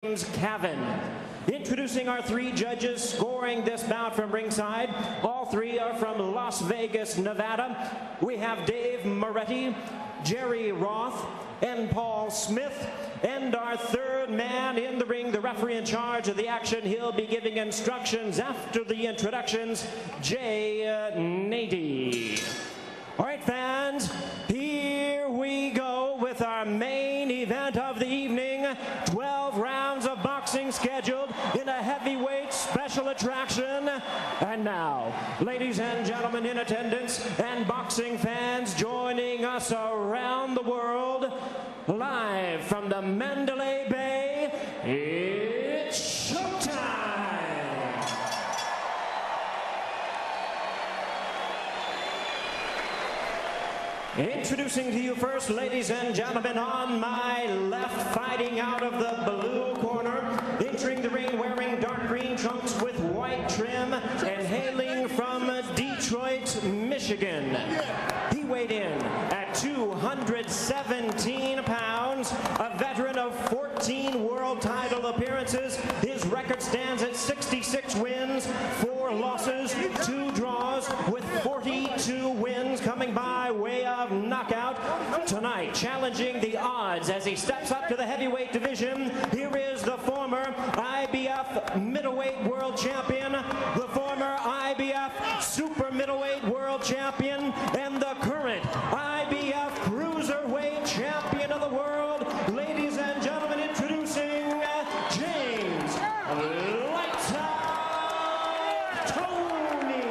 Cavan. Introducing our three judges scoring this bout from ringside. All three are from Las Vegas, Nevada. We have Dave Moretti, Jerry Roth, and Paul Smith. And our third man in the ring, the referee in charge of the action. He'll be giving instructions after the introductions, Jay Nady. All right, fans, here we go with our main event of the evening. 12 rounds of boxing scheduled in a heavyweight special attraction. And now, ladies and gentlemen in attendance and boxing fans joining us around the world, live from the Mandalay Bay, it's showtime! Introducing to you first, ladies and gentlemen, on my left, fighting out of the blue corner, entering the ring wearing dark green trunks with white trim and hailing from Detroit, Michigan. He weighed in at 217 pounds, a veteran of 14 world title appearances. His record stands at 66 wins, 4 losses, 2 draws, with 42 wins coming by way of knockout. Tonight, challenging the odds as he steps up to the heavyweight division, here is the former IBF middleweight world champion, the former IBF super middleweight world champion, and the current IBF cruiserweight champion of the world. Ladies and gentlemen, introducing James Lights Out Toney.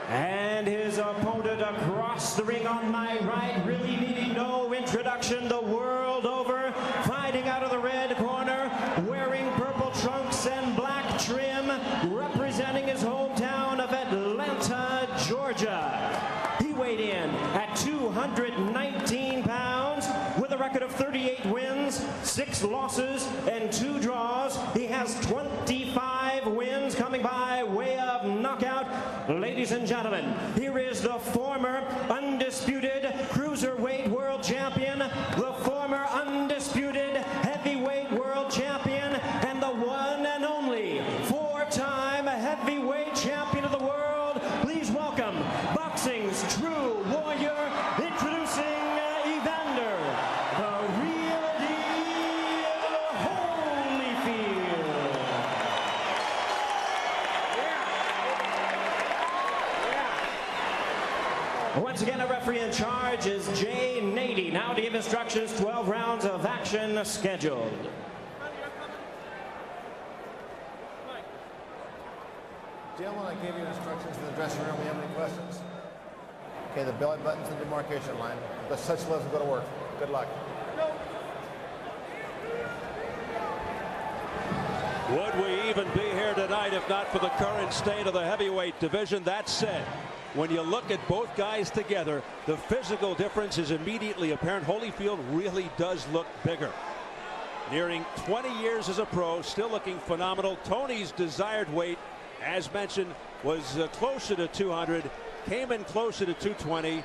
And his opponent across the ring on my right, really needing no introduction the world over, fighting out of the red corner, wearing purple trunks and black trim, representing his hometown of Atlanta, Georgia. He weighed in at 219 pounds with a record of 38 wins, 6 losses, and 2 draws. He has 25 wins coming by way of knockout. Ladies and gentlemen, here is the former undisputed cruiserweight world champion, the former undisputed heavyweight world champion, and the one and only 4-time heavyweight champion of the world. Please welcome boxing's true warrior, introducing Evander, the real deal, Holyfield. Once again, a referee in charge is Jay Nady. Now to give instructions, 12 rounds of action scheduled. Gentlemen, I gave you instructions in the dressing room. We have any questions? Okay, the belly button's the demarcation line. The such gloves will go to work. Good luck. Would we even be here tonight if not for the current state of the heavyweight division? That said, when you look at both guys together, the physical difference is immediately apparent. Holyfield really does look bigger. Nearing 20 years as a pro, still looking phenomenal. Toney's desired weight, as mentioned, was closer to 200, came in closer to 220.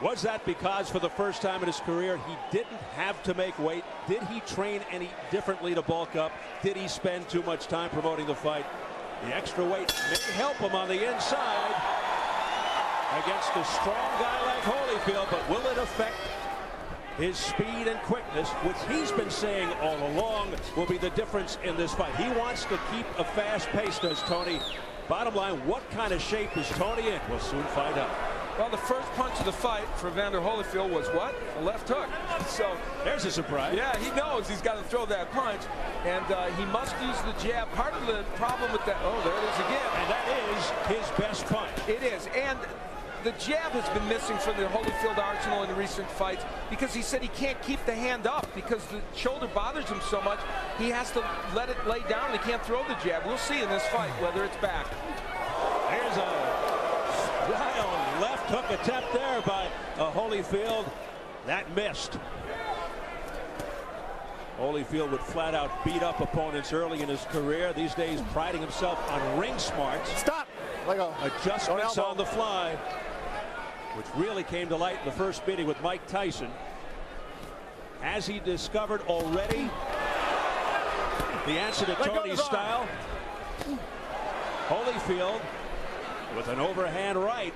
Was that because for the first time in his career he didn't have to make weight? Did he train any differently to bulk up? Did he spend too much time promoting the fight? The extra weight may help him on the inside against a strong guy like Holyfield, but will it affect his speed and quickness, which he's been saying all along will be the difference in this fight? He wants to keep a fast pace, does Toney. Bottom line, what kind of shape is Toney in? We'll soon find out. Well, the first punch of the fight for Avander Holyfield was what? A left hook. So there's a surprise. Yeah, he knows he's got to throw that punch, and he must use the jab. Part of the problem with that, oh, there it is again. And that is his best punch. It is, and the jab has been missing from the Holyfield arsenal in recent fights because he said he can't keep the hand up because the shoulder bothers him so much. He has to let it lay down. He can't throw the jab. We'll see in this fight whether it's back. There's a wild left hook attempt there by Holyfield. That missed. Holyfield would flat out beat up opponents early in his career. These days priding himself on ring smarts. Stop! Let go. Adjustments on the fly. which really came to light in the first meeting with Mike Tyson. Has he discovered already the answer to Toney's style? Holyfield with an overhand right.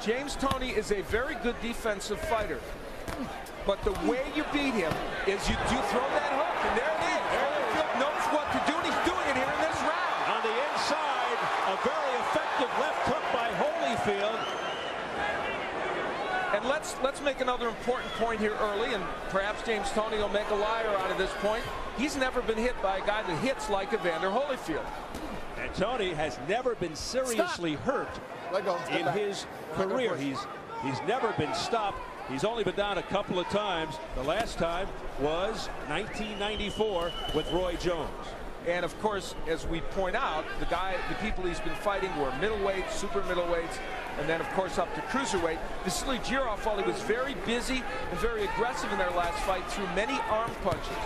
James Toney is a very good defensive fighter, but the way you beat him is you do throw that hook, and there it is. Holyfield knows what to do, and he's doing it here in this round. On the inside, a very effective left hook by Holyfield. And let's make another important point here early, and perhaps James Toney will make a liar out of this point. He's never been hit by a guy that hits like Avander Holyfield. And Toney has never been seriously hurt in his career. He's never been stopped. He's only been down a couple of times. The last time was 1994 with Roy Jones. And of course, as we point out, the people he's been fighting were middleweights, super middleweights, and then of course up to cruiserweight. Vasily Girov, while he was very busy and very aggressive in their last fight, threw many arm punches.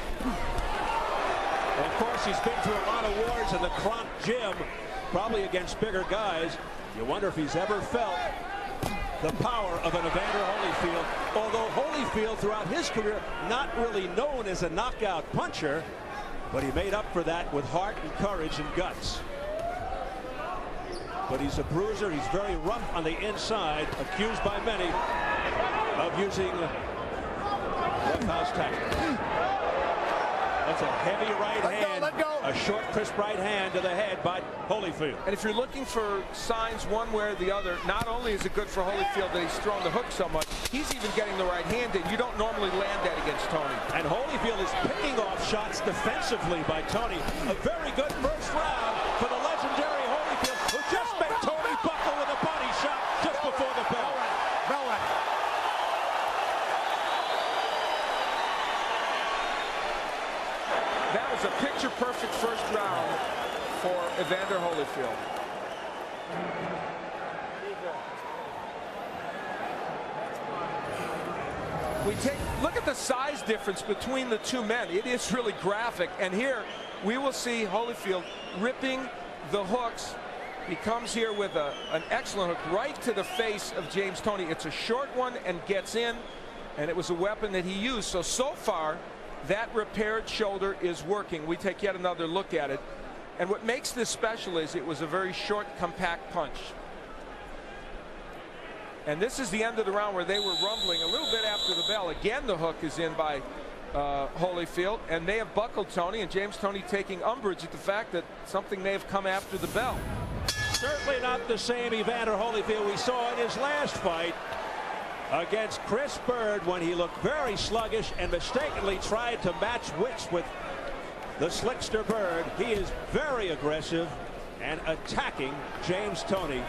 And of course, he's been through a lot of wars in the Kronk gym, probably against bigger guys. You wonder if he's ever felt the power of an Evander Holyfield. Although Holyfield, throughout his career, not really known as a knockout puncher, but he made up for that with heart and courage and guts. But he's a bruiser. He's very rough on the inside, accused by many of using rough-house tactics. That's a heavy right hand, a short, crisp right hand to the head by Holyfield. And if you're looking for signs one way or the other, not only is it good for Holyfield that he's thrown the hook so much, he's even getting the right hand in. You don't normally land that against Toney. And Holyfield is picking off shots defensively by Toney. A very good first round for the legendary Holyfield, who just made Toney buckle with a body shot just before the bell. That was a picture-perfect first round for Evander Holyfield. Look at the size difference between the two men. It is really graphic. And here we will see Holyfield ripping the hooks. He comes here with an excellent hook right to the face of James Toney. It's a short one and gets in, and it was a weapon that he used. So far, that repaired shoulder is working. We take yet another look at it. And what makes this special is it was a very short, compact punch. And this is the end of the round where they were rumbling a little bit after the bell. Again, the hook is in by Holyfield, and they have buckled Toney, and James Toney taking umbrage at the fact that something may have come after the bell. Certainly not the same Evander Holyfield we saw in his last fight against Chris Bird, when he looked very sluggish and mistakenly tried to match wits with the slickster Bird. He is very aggressive and attacking James Toney,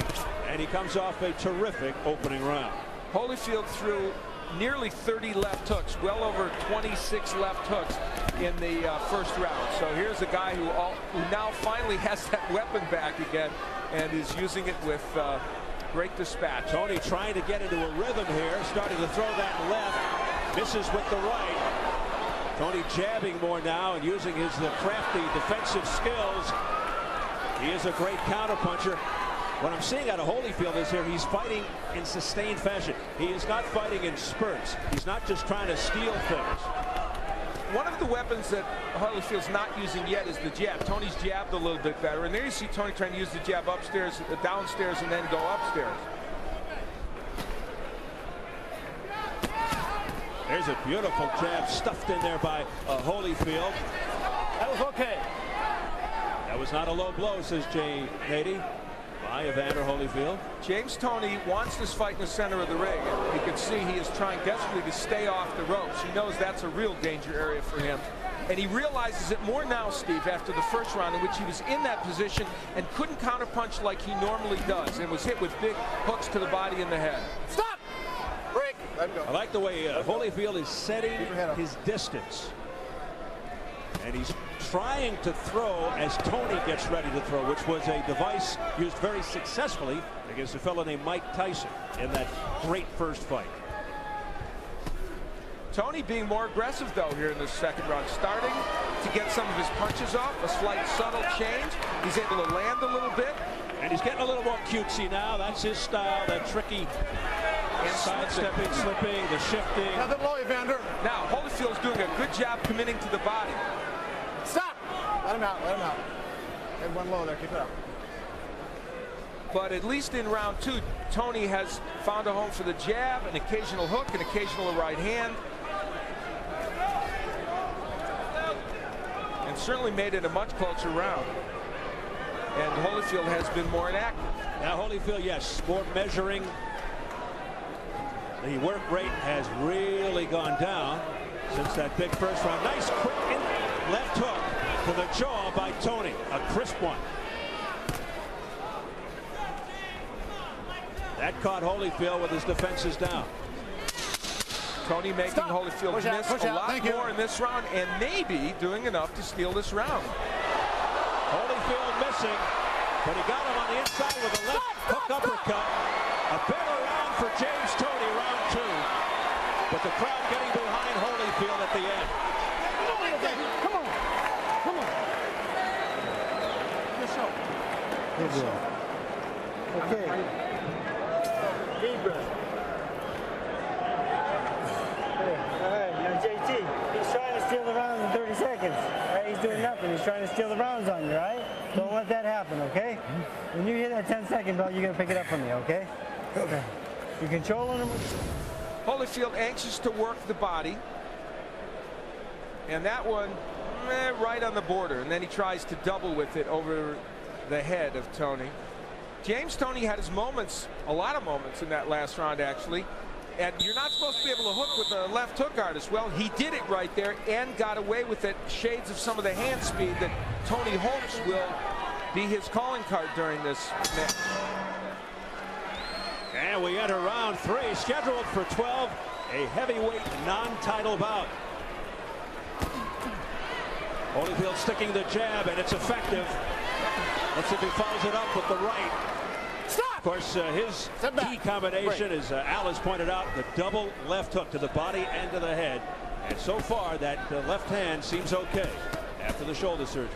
and he comes off a terrific opening round. Holyfield threw nearly 30 left hooks, well over 26 left hooks in the first round. So here's a guy who now finally has that weapon back again and is using it with great dispatch. Toney trying to get into a rhythm here, starting to throw that left, misses with the right. Toney jabbing more now and using his crafty defensive skills. He is a great counterpuncher. What I'm seeing out of Holyfield is here he's fighting in sustained fashion. He is not fighting in spurts. He's not just trying to steal things. One of the weapons that Holyfield's not using yet is the jab. Toney's jabbed a little bit better, and there you see Toney trying to use the jab upstairs, downstairs, and then go upstairs. There's a beautiful jab stuffed in there by Holyfield. That was okay. That was not a low blow, says Jay Nady, by Evander Holyfield. James Toney wants this fight in the center of the ring. And you can see he is trying desperately to stay off the ropes. He knows that's a real danger area for him. And he realizes it more now, Steve, after the first round, in which he was in that position and couldn't counterpunch like he normally does, and was hit with big hooks to the body and the head. Stop! Break! Let go. I like the way Holyfield is setting his distance. And he's trying to throw as Toney gets ready to throw, which was a device used very successfully against a fellow named Mike Tyson in that great first fight. Toney being more aggressive, though, here in the second round, starting to get some of his punches off, a slight subtle change. He's able to land a little bit. And he's getting a little more cutesy now. That's his style, that tricky sidestepping, slipping, the shifting. Nothing below, Avander. Now, Holyfield's doing a good job committing to the body. Stop! Let him out, let him out. Had one low there, keep it up. But at least in round 2, Toney has found a home for the jab, an occasional hook, an occasional right hand. And certainly made it a much closer round. And Holyfield has been more inactive. Now Holyfield, yes, more measuring. The work rate has really gone down since that big first round. Nice quick left hook to the jaw by Toney. A crisp one. That caught Holyfield with his defenses down. Toney making Holyfield miss a lot more in this round and maybe doing enough to steal this round. Holyfield missing, but he got him on the inside with a left hook uppercut. A better round for James Toney, round 2. But the crowd getting behind Holyfield at the end. Come on. Come on. Good show. Good job. Okay. Deep breath. All right, now JT, he's trying to steal the rounds in 30 seconds. Right? He's doing nothing. He's trying to steal the rounds on you, right? Don't let that happen, okay? When you hit that 10-second bell, you're going to pick it up from me, okay? Okay. You're controlling him. Holyfield anxious to work the body. And that one, right on the border. And then he tries to double with it over the head of Toney. James Toney had his moments, a lot of moments in that last round, actually. And you're not supposed to be able to hook with a left hook artist. Well, he did it right there and got away with it. Shades of some of the hand speed that Toney hopes will be his calling card during this match. And we enter round 3, scheduled for 12, a heavyweight non-title bout. Holyfield sticking the jab, and it's effective. Let's see if he follows it up with the right. Of course, his key combination, as Al has pointed out, the double left hook to the body and to the head. And so far, that left hand seems okay after the shoulder surgery.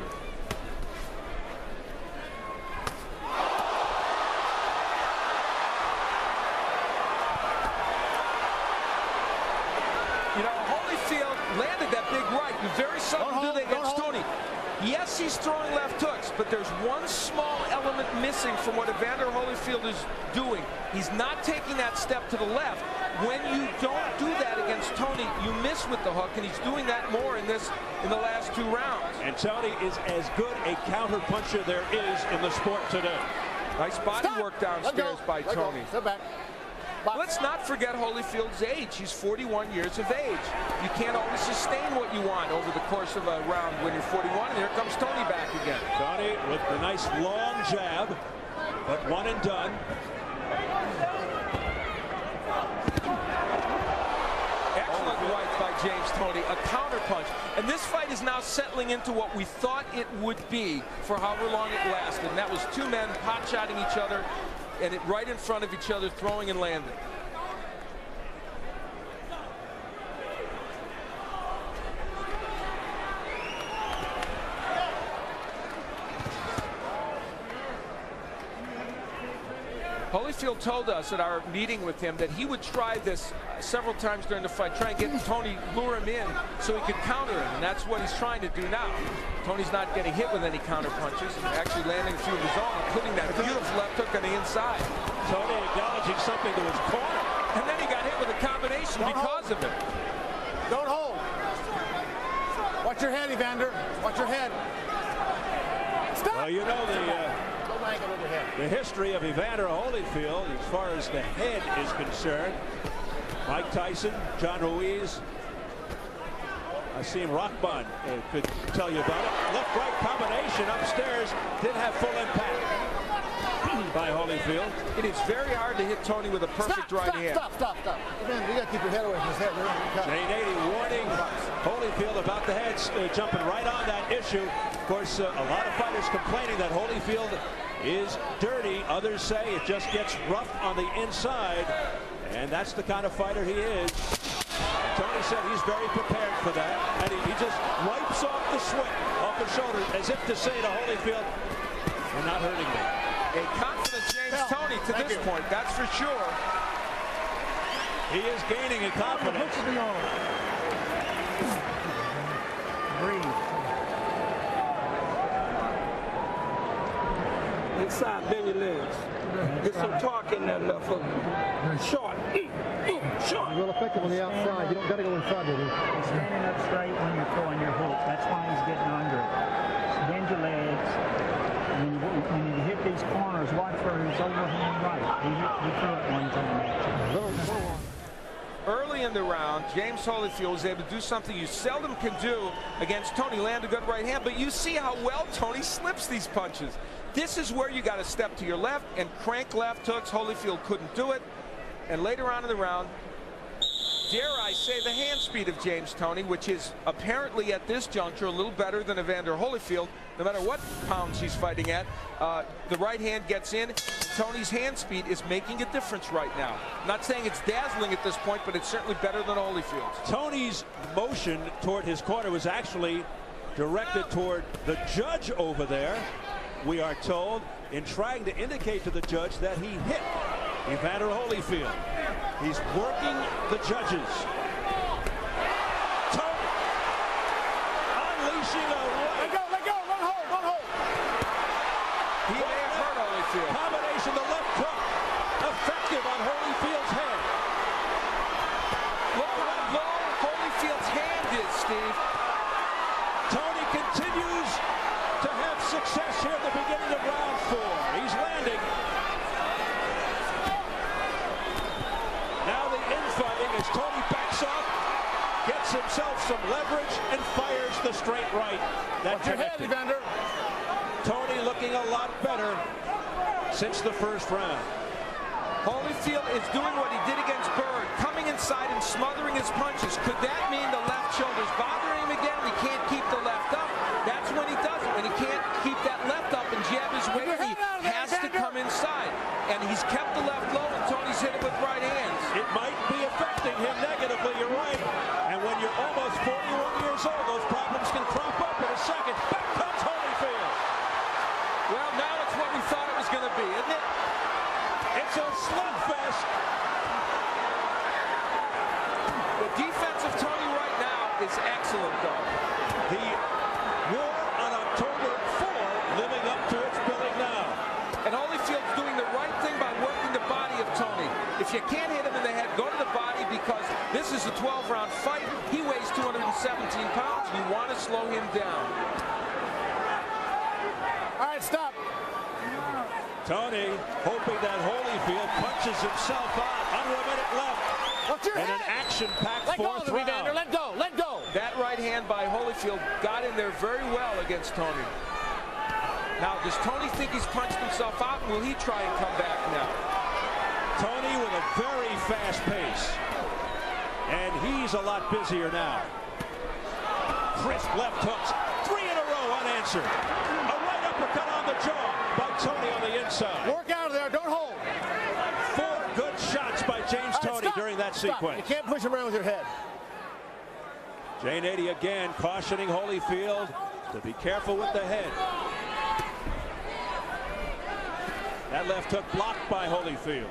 You know, Holyfield landed that big right. You very seldom do that against Toney. Yes, he's throwing left hooks, but there's one small element missing from what Evander Holyfield is doing. He's not taking that step to the left. When you don't do that against Toney, you miss with the hook, and he's doing that more in the last 2 rounds. And Toney is as good a counter puncher there is in the sport today. Nice body work downstairs by Toney. Step back. Let's not forget Holyfield's age. He's 41 years of age. You can't always sustain what you want over the course of a round when you're 41, and here comes Toney back again. Toney with the nice long jab, but one and done. Excellent right by James Toney, a counter punch. And this fight is now settling into what we thought it would be for however long it lasted. And that was 2 men pot-shotting each other, and it right in front of each other, throwing and landing. Holyfield told us at our meeting with him that he would try this several times during the fight, try and get Toney, lure him in so he could counter him, and that's what he's trying to do now. Toney's not getting hit with any counter punches, actually landing a few of his own, including that beautiful left hook on the inside. Toney acknowledging something to his corner. And then he got hit with a combination because of it. Don't hold. Watch your head, Evander. Watch your head. Stop. Well, you know the history of Evander Holyfield as far as the head is concerned. Mike Tyson, John Ruiz, Asim Rahman could tell you about it. Left-right combination upstairs did have full impact by Holyfield. It is very hard to hit Toney with a perfect right hand. Stop. Man, you got to keep your head away from his head. Jane 80 warning Holyfield about the head, jumping right on that issue. Of course, a lot of fighters complaining that Holyfield is dirty. Others say it just gets rough on the inside, and that's the kind of fighter he is. Toney said he's very prepared for that, and he just wipes off the sweat off his shoulder as if to say to Holyfield, "You're not hurting me." A confident James Toney to this point, that's for sure. He is gaining in confidence. Breathe. Inside, bend your legs. Get some torque in that left hook. Short. Short. Real effective on the outside. You don't got to go inside with him. He's standing up straight when you're throwing your hook. That's why he's getting under it. Bend your legs. And when you hit these corners, watch for his overhand right. He threw it one time, actually. Early in the round, James Holyfield was able to do something you seldom can do against Toney, land a good right hand, but you see how well Toney slips these punches. This is where you got to step to your left and crank left hooks. Holyfield couldn't do it. And later on in the round, dare I say, the hand speed of James Toney, which is apparently at this juncture a little better than Avander Holyfield. No matter what pounds he's fighting at, the right hand gets in. Toney's hand speed is making a difference right now. I'm not saying it's dazzling at this point, but it's certainly better than Holyfield's. Toney's motion toward his corner was actually directed toward the judge over there, we are told, in trying to indicate to the judge that he hit Evander Holyfield. He's working the judges. Toney unleashing a right. Let go, one hold. He may have hurt Holyfield. Combination, the left hook, effective on Holyfield's head. Look how low Holyfield's hand is, Steve. Toney continues to have success here at the beginning of round 4. He's landing. Now the infighting as Toney backs off, gets himself some leverage, and fires the straight right. That connected. Evander. Toney looking a lot better since the first round. Holyfield is doing what he did against Bird, coming inside and smothering his punches. Could that mean the left shoulder's bothering him again? He can't keep the left up. That's when he does it. When he can't keep that left up and jab his weight, he has to come inside. And he's kept the left low, and Toney's hit it with right hands. It might be affecting him negatively, you're right. And when you're almost 41 years old, those problems can crop up in a second. Back comes Holyfield. Well, now it's what we thought it was going to be, isn't it? It's a slugfest. The defense of Toney right now is excellent, though. The war on October 4 living up to its billing now. And Holyfield's doing the right thing by working the body of Toney. If you can't hit him in the head, go to the body, because this is a 12-round fight. He weighs 217 pounds. You want to slow him down. All right, stop. Toney hoping that Holyfield punches himself out. Under a minute left. What's your In head? an action-packed Let go fourth of him, Evander. round. Let go. That right hand by Holyfield got in there very well against Toney. Now, does Toney think he's punched himself out? Will he try and come back now? Toney with a very fast pace. And he's a lot busier now. Crisp left hooks. 3 in a row unanswered. A right uppercut on the jaw by Toney on the inside. Work out of there. Don't hold. 4 good shots by James All right, Toney stop. during that Stop. sequence. You can't push him around with your head. Jay Nady again cautioning Holyfield to be careful with the head. That left hook blocked by Holyfield.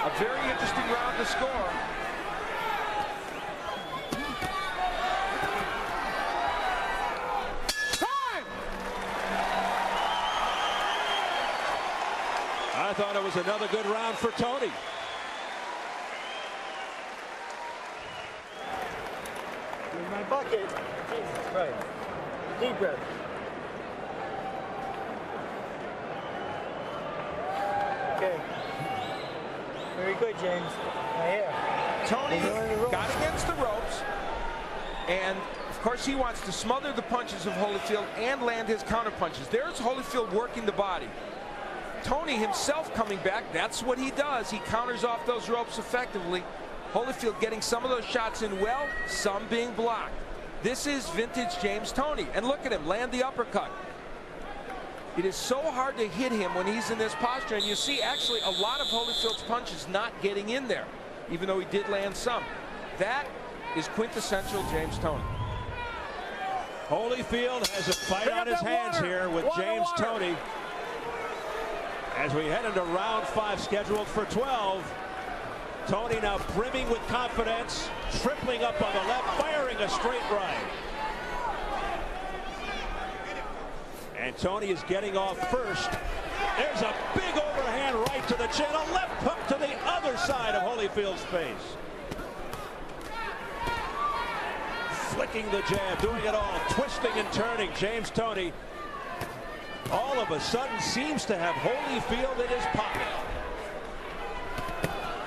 A very interesting round to score. Time! I thought it was another good round for Toney. In my bucket. Jesus Christ. Deep breath. Okay. Very good, James. Right here. Toney He's on the ropes. got against the ropes, and of course he wants to smother the punches of Holyfield and land his counter punches. There's Holyfield working the body. Toney himself coming back, that's what he does. He counters off those ropes effectively. Holyfield getting some of those shots in well, some being blocked. This is vintage James Toney. And look at him, land the uppercut. It is so hard to hit him when he's in this posture, and you see actually a lot of Holyfield's punches not getting in there, even though he did land some. That is quintessential James Toney. Holyfield has a fight on his hands here with James Toney. As we head into round 5, scheduled for 12. Toney now brimming with confidence, tripling up on the left, firing a straight right. And Toney is getting off first. There's a big overhand right to the chin, a left hook to the other side of Holyfield's face. Flicking the jab, doing it all, twisting and turning. James Toney all of a sudden seems to have Holyfield in his pocket.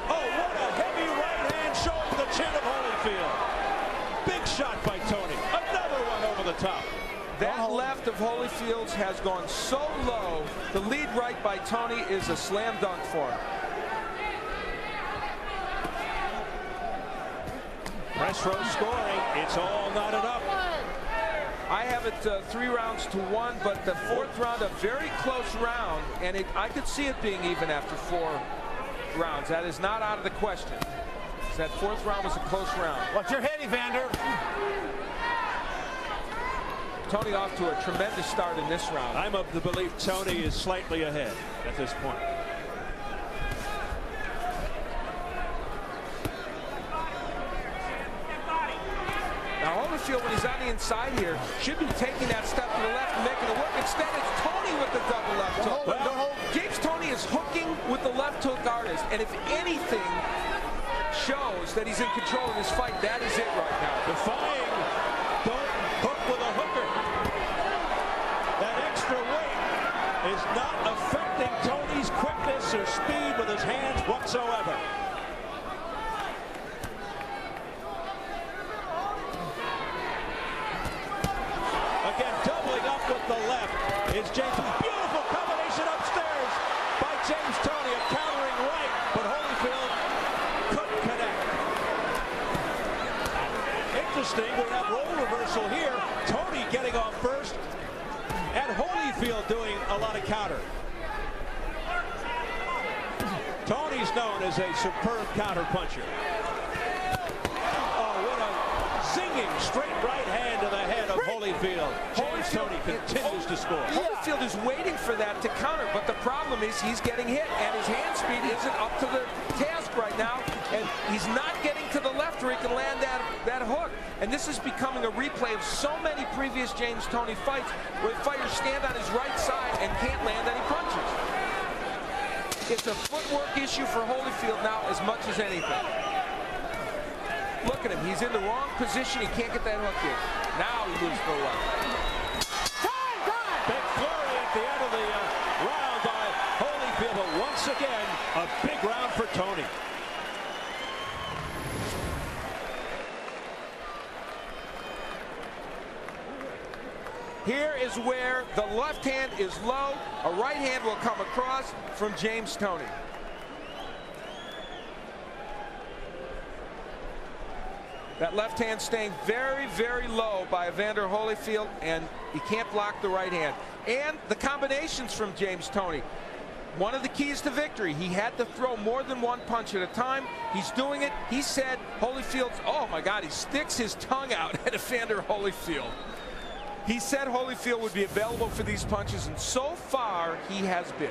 Oh, what a heavy right hand showing the chin of Holyfield. Big shot by Toney. Another one over the top. That left of Holyfield's has gone so low. The lead right by Toney is a slam dunk for him. Press row scoring. It's all not enough. I have it 3 rounds to 1, but the 4th round, a very close round, and I could see it being even after 4 rounds. That is not out of the question. That 4th round was a close round. What's your head, Evander? Toney off to a tremendous start in this round. I'm of the belief Toney is slightly ahead at this point. Now Holyfield, when he's on the inside here, should be taking that step to the left and making a look. Instead, it's Toney with the double left hook. Well, James Toney is hooking with the left hook artist, and if anything shows that he's in control of this fight, that is it right now. Defying, don't hook with a hooker. That extra weight is not affecting Toney's quickness or speed with his hands whatsoever. Again, doubling up with the left is James. Beautiful combination upstairs by James Toney, a countering right, but Holyfield couldn't connect. Interesting, we have role reversal here. Toney getting off first, and Holyfield doing a lot of counter. Toney's known as a superb counter puncher. Oh, what a zinging straight right hand to the head of Holyfield. James Toney continues to score. Holyfield is waiting for that to counter, but the problem is he's getting hit, and his hand speed isn't up to the task right now, and he's not getting to the left where he can land that hook. And this is becoming a replay of so many previous James Toney fights where the fighters stand on his right side and can't land any punches. It's a footwork issue for Holyfield now as much as anything. Look at him. He's in the wrong position. He can't get that hook in. Now he moves to the left. Big flurry at the end of the round by Holyfield, but once again, a big round for Toney. Here is where the left hand is low. A right hand will come across from James Toney. That left hand staying very, very low by Avander Holyfield, and he can't block the right hand. And the combinations from James Toney. One of the keys to victory, he had to throw more than one punch at a time. He's doing it. He said Holyfield's, oh my God, he sticks his tongue out at Avander Holyfield. He said Holyfield would be available for these punches, and so far he has been.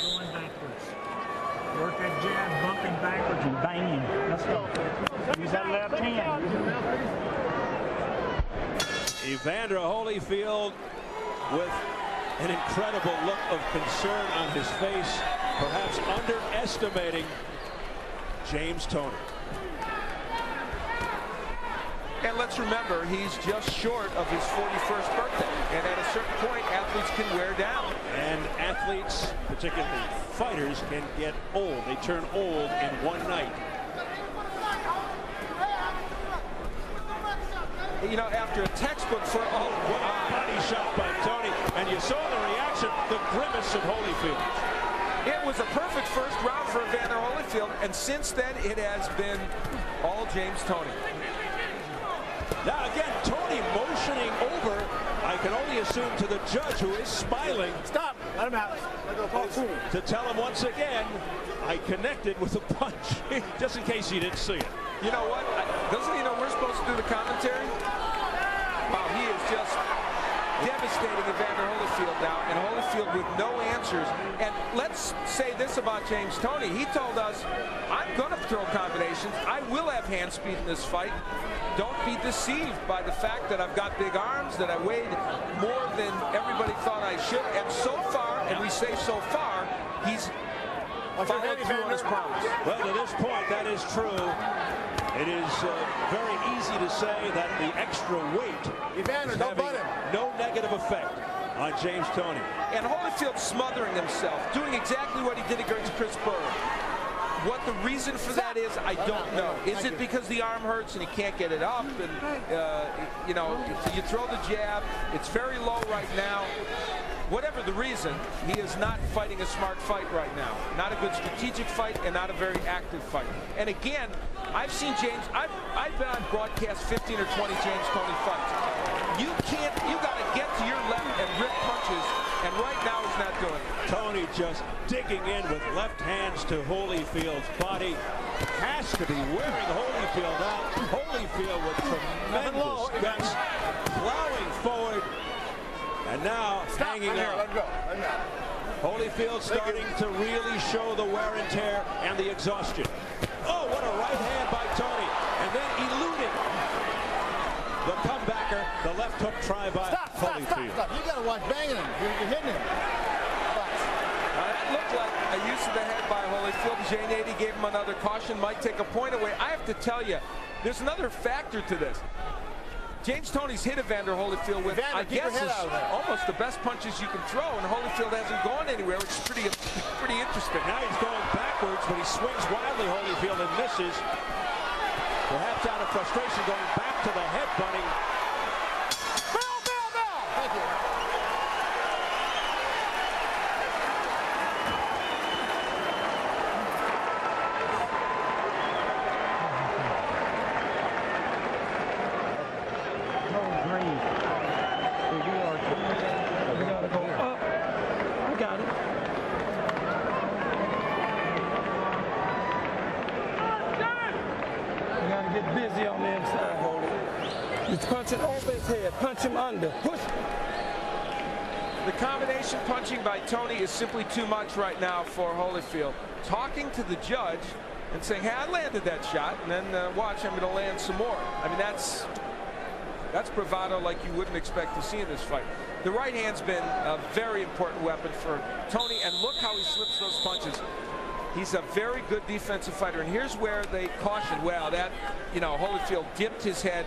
Going backwards. Work that jab, bumping backwards and banging. Let's go. Use that left hand. Evander Holyfield with an incredible look of concern on his face, perhaps underestimating James Toney. And let's remember, he's just short of his 41st birthday. And at a certain point, athletes can wear down. And athletes, particularly fighters, can get old. They turn old in one night. You know, after a textbook for, oh, What a body shot by Toney. And you saw the reaction, the grimace of Holyfield. it was a perfect first round for Avander Holyfield. And since then, it has been all James Toney. Now again, Toney motioning over, I can only assume to the judge, who is smiling. Stop. Let him out. To tell him once again, I connected with a punch, just in case he didn't see it. You know what? Doesn't he know we're supposed to do the commentary? Wow, he is just devastating Avander Holyfield now. And Holyfield Holyfield with no answers. And let's say this about James Toney. He told us, I'm going to throw combinations. I will have hand speed in this fight. Don't be deceived by the fact that I've got big arms, that I weighed more than everybody thought I should. And so far, and we say so far, he's followed through on his promise. Well, to this point, that is true. It is very easy to say that the extra weight Evander, is don't having butt him. no negative effect on James Toney. And Holyfield smothering himself, doing exactly what he did against Chris Berg. What the reason for that is, I don't know. Is it because the arm hurts and he can't get it up? And, you know, you throw the jab. It's very low right now. Whatever the reason, he is not fighting a smart fight right now. Not a good strategic fight and not a very active fight. And again, I've seen James, I've been on broadcast 15 or 20 James Toney fights. You got to get to your left and rip punches, and right now he's not doing it. Toney just digging in with left hands to Holyfield's body. Has to be wearing Holyfield out. Holyfield with tremendous guts, plowing forward. And now hanging on. out. Let go. Let go. Holyfield starting to really show the wear and tear and the exhaustion. Oh, what a right hand by Toney. And then eluding the comebacker, the left hook try by Holyfield. Stop. You got to watch banging him. You're hitting him. That looked like a use of the head by Holyfield. Jane 80 gave him another caution, might take a point away. I have to tell you, there's another factor to this. James Toney's hit Avander Holyfield with, I guess, almost the best punches you can throw, and Holyfield hasn't gone anywhere, which is pretty interesting. Now he's going backwards, but he swings wildly, Holyfield, and misses. Perhaps out of frustration, going back to the headbutting. Bell! Thank you. Busy on the inside, Holy. He's punching over his head. Punch him under. Push. The combination punching by Toney is simply too much right now for Holyfield. Talking to the judge and saying, hey, I landed that shot, and then watch, I'm going to land some more. I mean, that's bravado like you wouldn't expect to see in this fight. The right hand's been a very important weapon for Toney, and look how he slips those punches. He's a very good defensive fighter, and here's where they cautioned, well, that, you know, Holyfield dipped his head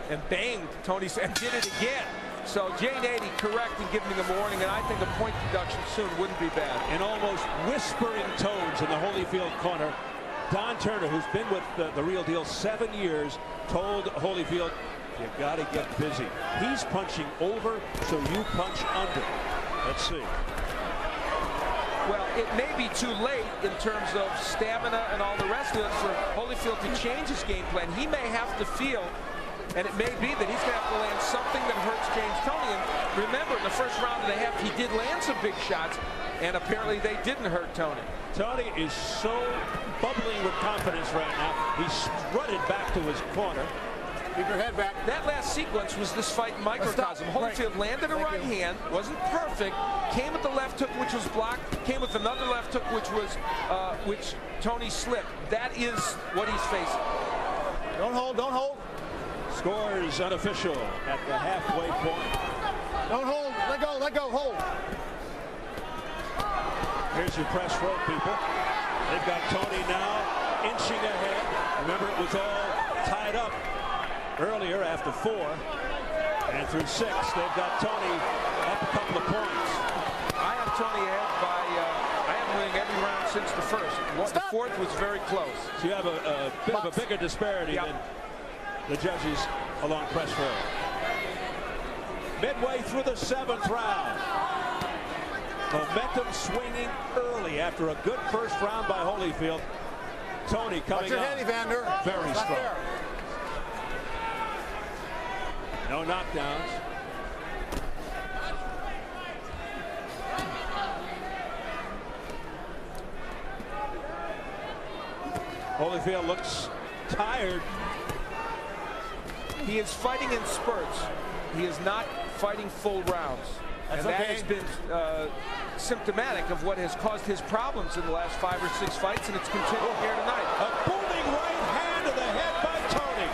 and banged Toney's and did it again. So Jane 80 correct in giving him a warning, and I think a point deduction soon wouldn't be bad. In almost whispering tones in the Holyfield corner, Don Turner, who's been with the real deal 7 years, told Holyfield, you got to get busy. He's punching over, so you punch under. Let's see. Well, it may be too late in terms of stamina and all the rest of it for Holyfield to change his game plan. He may have to feel, and it may be that he's going to have to land something that hurts James Toney. And remember, in the first round and a half, he did land some big shots, and apparently they didn't hurt Toney. Toney is so bubbling with confidence right now. He strutted back to his corner. Keep your head back. That last sequence was this fight in microcosm. Holyfield landed a right hand, wasn't perfect, came with the left hook, which was blocked, came with another left hook, which Toney slipped. That is what he's facing. Don't hold, don't hold. Scores unofficial at the halfway point. Don't hold, let go, hold. Here's your press row, people. They've got Toney now inching ahead. Remember, it was all tied up earlier after 4, and through 6 they've got Toney up a couple of points. I have Toney ahead by I am winning every round since the first. The fourth was very close. So you have a bit of a bigger disparity than the judges along press row. Midway through the 7th round, momentum swinging early after a good first round by Holyfield. Toney coming your up head, Evander. very strong. No knockdowns. Holyfield looks tired. He is fighting in spurts. He is not fighting full rounds. And that has been symptomatic of what has caused his problems in the last 5 or 6 fights, and it's continuing here tonight. A booming right hand to the head by Toney.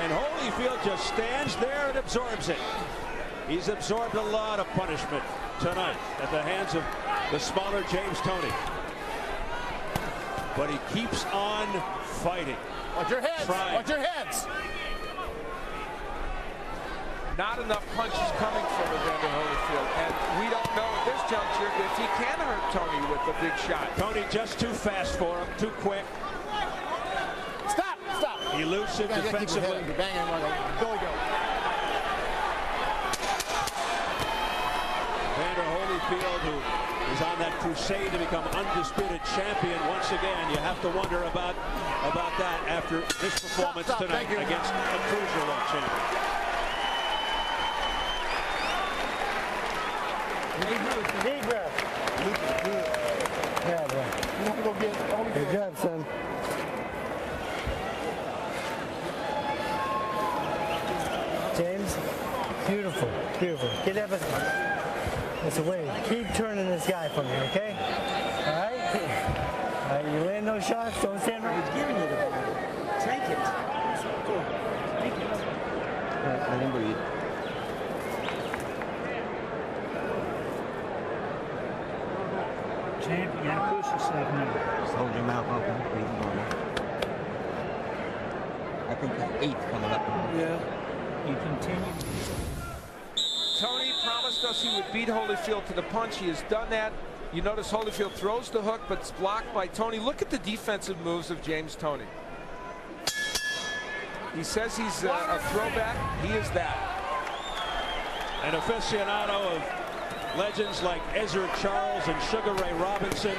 And Holyfield just stands there and absorbs it. He's absorbed a lot of punishment tonight at the hands of the smaller James Toney. But he keeps on fighting. Watch your heads. Trying. Watch your heads. Not enough punches coming from Avander Holyfield, and we don't know at this juncture if he can hurt Toney with a big shot. Toney just too fast for him, too quick. Stop! Stop! Elusive defensively. Banging him like a billy goat. Avander Holyfield, who is on that crusade to become undisputed champion once again. You have to wonder about that after this performance tonight against a cruiserweight champion. Deep breath. Yeah, bro. You have to go get Holyfield. Good job, son. James, beautiful, beautiful. Get that. That's the way. Keep turning this guy for me, okay? All right? All right, you land those shots, don't stand right. He's giving you the ball. Take it. Take it. All right, let him breathe. Champ, you gotta push yourself now. Just hold your mouth open, breathe normal. I think it's 8 coming up. Yeah. You continue. Toney promised us he would beat Holyfield to the punch. He has done that. You notice Holyfield throws the hook, but it's blocked by Toney. Look at the defensive moves of James Toney. He says he's a throwback. He is that. An aficionado of legends like Ezra Charles and Sugar Ray Robinson,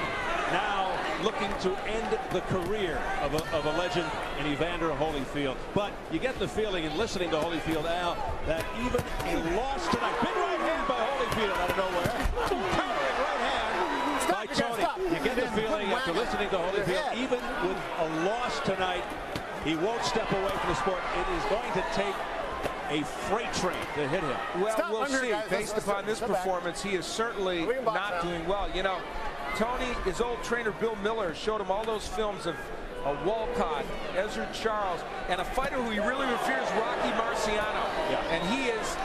now looking to end the career of a legend in Evander Holyfield. But you get the feeling in listening to Holyfield, Al, that even a loss tonight, big right hand by Holyfield out of nowhere, powering right hand by Toney. You get the feeling after listening to Holyfield, even with a loss tonight, he won't step away from the sport. It is going to take a freight train to hit him. Well, we'll see. Based upon this performance, he is certainly not doing well. You know, Toney, his old trainer Bill Miller showed him all those films of Walcott, Ezra Charles, and a fighter who he really reveres, Rocky Marciano. Yeah. And he is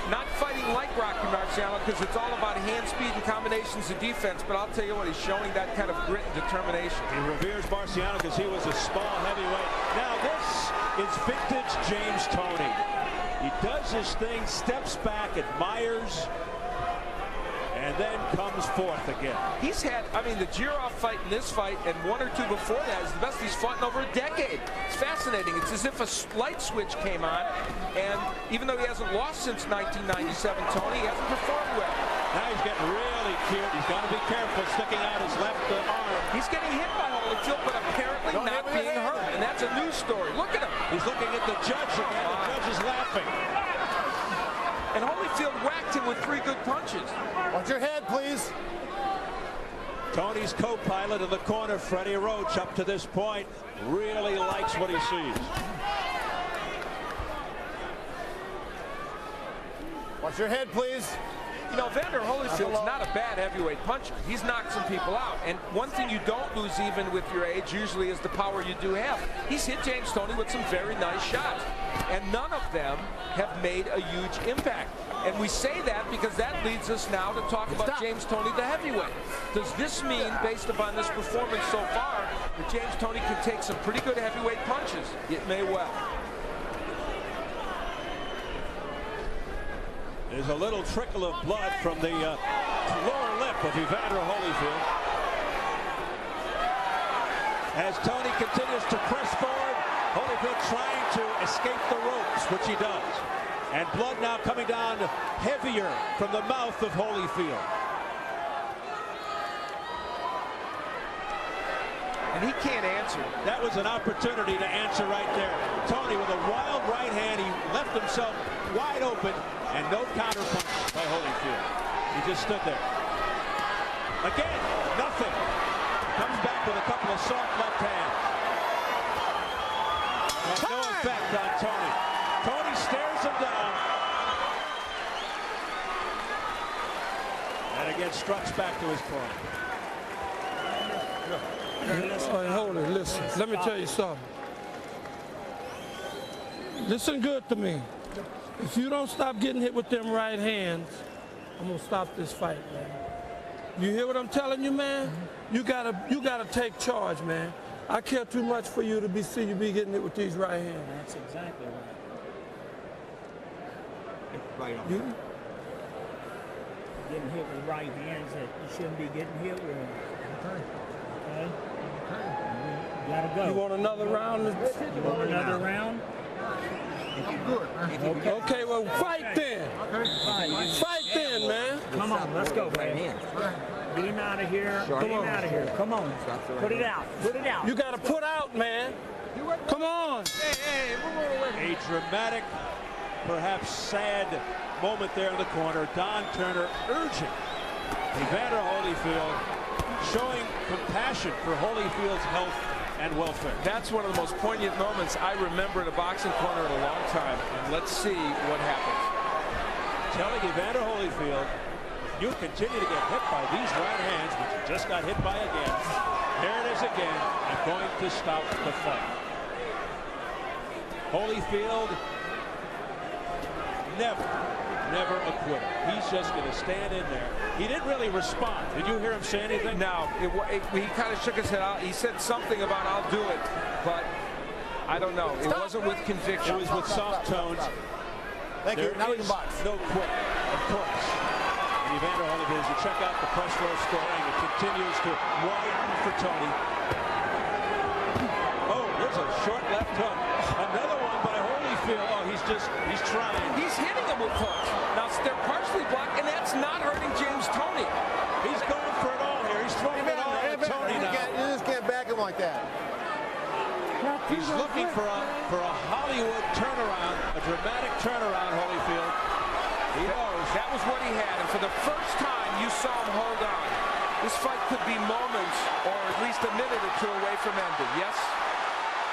not fighting like Rocky Marciano because it's all about hand speed and combinations of defense, but I'll tell you what, he's showing that kind of grit and determination. He reveres Marciano because he was a small heavyweight. Now this is vintage James Toney. He does his thing, steps back, admires, and then comes forth again. He's had, I mean, the Jirov fight and this fight and 1 or 2 before that is the best he's fought in over a decade. It's fascinating. It's as if a light switch came on, and even though he hasn't lost since 1997, Toney hasn't performed well. Now he's getting really cute. He's got to be careful sticking out his left arm. He's getting hit by Holyfield, but apparently not being hurt, and that's a news story. Look at him. He's looking at the judge again. The judge is laughing. And Holyfield whacked him with 3 good punches. Watch your head, please. Toney's co-pilot in the corner, Freddie Roach, up to this point, really likes what he sees. Watch your head, please. You know, Evander Holyfield's not a bad heavyweight puncher. He's knocked some people out. And one thing you don't lose even with your age usually is the power you do have. He's hit James Toney with some very nice shots. And none of them have made a huge impact. And we say that because that leads us now to talk about James Toney, the heavyweight. Does this mean, based upon this performance so far, that James Toney can take some pretty good heavyweight punches? It may well. There's a little trickle of blood from the lower lip of Evander Holyfield. As Toney continues to press forward, Holyfield trying to escape the ropes, which he does. And blood now coming down heavier from the mouth of Holyfield. And he can't answer. That was an opportunity to answer right there. Toney with a wild right hand, he left himself wide open, and no counterpunch by Holyfield. He just stood there. Again, nothing. Comes back with a couple of soft left hands. And no effect on Toney. slows him down. And again, Struck's back to his corner. All right, hold it. Listen, let me tell you something. Listen good to me. If you don't stop getting hit with them right hands, I'm gonna stop this fight, man. You hear what I'm telling you, man? You gotta take charge, man. I care too much for you to see you be getting hit with these right hands. That's exactly right. Right on. You, Getting hit with right hands that you shouldn't be getting hit with. Okay? You gotta go. you want another round? You want another round? Okay, well, fight then. Fight then, man. Come on, let's go, Right man. hand. Get him out of here. Sure. Get him out of here. Come on. Put it out. Put it out. You gotta put out, man. Come on. A dramatic, perhaps sad moment there in the corner. Don Turner urging Evander Holyfield, showing compassion for Holyfield's health and welfare. That's one of the most poignant moments I remember in a boxing corner in a long time. And let's see what happens. Telling Evander Holyfield, if you continue to get hit by these right hands, which you just got hit by again, there it is again, I'm going to stop the fight. Holyfield, never a quitter. He's just going to stand in there. He didn't really respond. Did you hear him say anything? No, he kind of shook his head out. He said something about I'll do it, but I don't know. It wasn't with conviction. It was with soft tones. Thank you. Now we can box. No quit, of course. And Evander Holyfield, as you check out the press row scoring, it continues to widen for Toney. Oh, there's a short left hook. Another one by Holyfield. Oh, he's trying. He's hitting him with hooks. Now, they're partially blocked, and that's not hurting James Toney. He's going for it all here. He's throwing it all at Toney now. You just can't back him like that. He's looking for a Hollywood turnaround, a dramatic turnaround, Holyfield. He knows. That was what he had, and for the first time, you saw him hold on. This fight could be moments, or at least a minute or two away from ending, yes?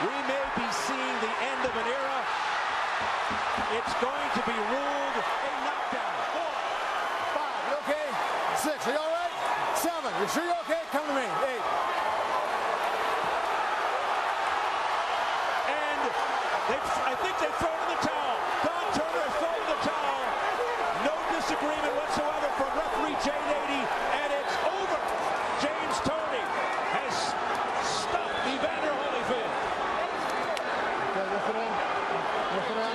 We may be seeing the end of an era. It's going to be ruled a knockdown. 4, 5, you okay? 6, are you all right? 7, you sure you're okay? Come to me. 8. And I think they've thrown in the towel. Don Turner has thrown in the towel. No disagreement whatsoever from referee Jay Nady, and it's over. James Toney has stopped Evander Holyfield. Okay, listen in. Listen in.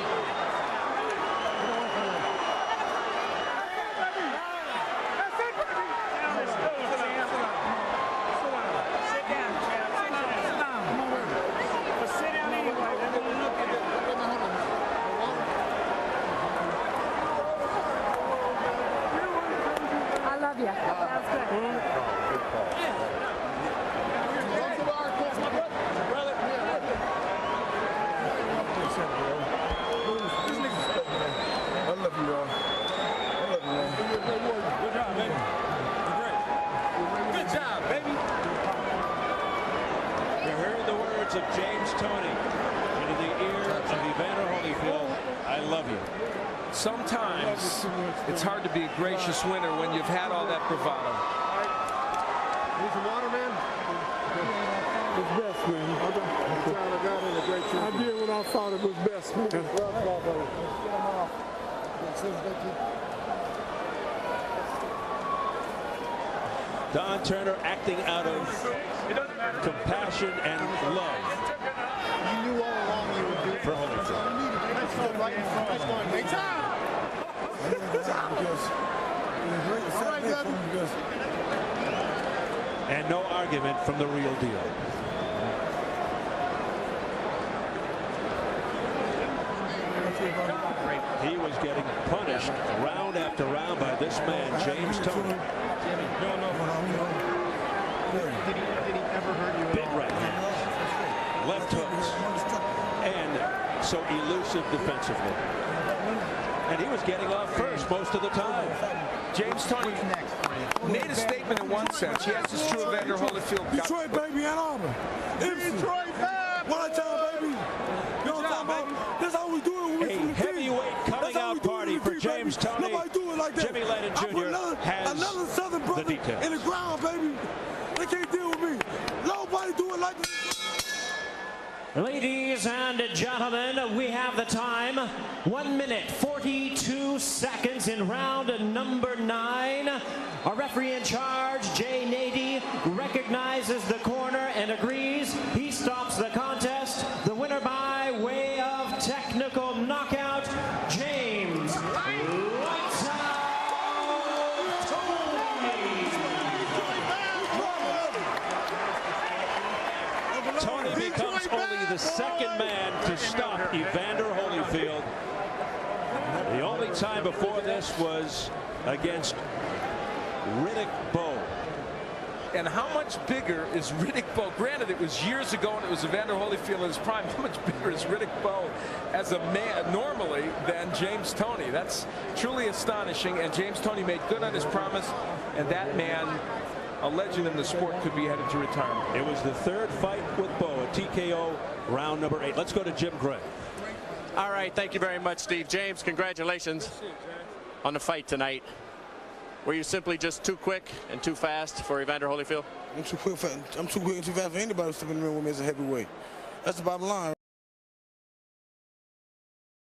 Sit down, Chad. Sit down. Well, sit down anyway. Let me look at it. I love you. That's good. I love you, y'all. I love you, man. Good job, baby. Great. Good job, baby. You heard the words of James Toney into the ear of Evander Holyfield. I love you. Sometimes it's hard to be a gracious winner when you've had all that bravado. Need some water, man? It's best, man. I did what I thought it was best, man. Don Turner acting out of compassion and love You knew all along you would do for Holyfield. That's good, right? That's going. Hey, time! All right, Devin. And no argument from the real deal. He was getting punished round after round by this man, James Toney. Did he ever hurt you? Big right hands, left hooks, and so elusive defensively. And he was getting off first most of the time. James Toney made a statement in one sense. Yes, it's true Evander Holyfield got... Detroit, baby, Ann Arbor. Detroit, baby. One time, baby. You know what I'm talking about? That's how we do it when we A from the team. heavyweight like that. Jimmy Lennon I put Jr. has another Southern brother the details. in the ground, baby. They can't deal with me. Nobody do it like this. Ladies and gentlemen, we have the time. 1 minute, 42 seconds in round number 9. Our referee in charge, Jay Nady, recognizes the corner and agrees. He stops the contest. The winner by way of technical knockout, James Lights Out Toney. Toney becomes only the second man to stop Evander Holyfield. The only time before this was against Riddick Bowe. And how much bigger is Riddick Bowe? Granted, it was years ago and it was Evander Holyfield in his prime. How much bigger is Riddick Bowe as a man normally than James Toney? That's truly astonishing. And James Toney made good on his promise. And that man, a legend in the sport, could be headed to retirement. It was the third fight with Bowe, a TKO round number 8. Let's go to Jim Gray. All right, thank you very much, Steve. James, congratulations on the fight tonight. Were you simply just too quick and too fast for Evander Holyfield? I'm too quick and too fast for anybody stepping in with me as a heavyweight. That's the bottom line.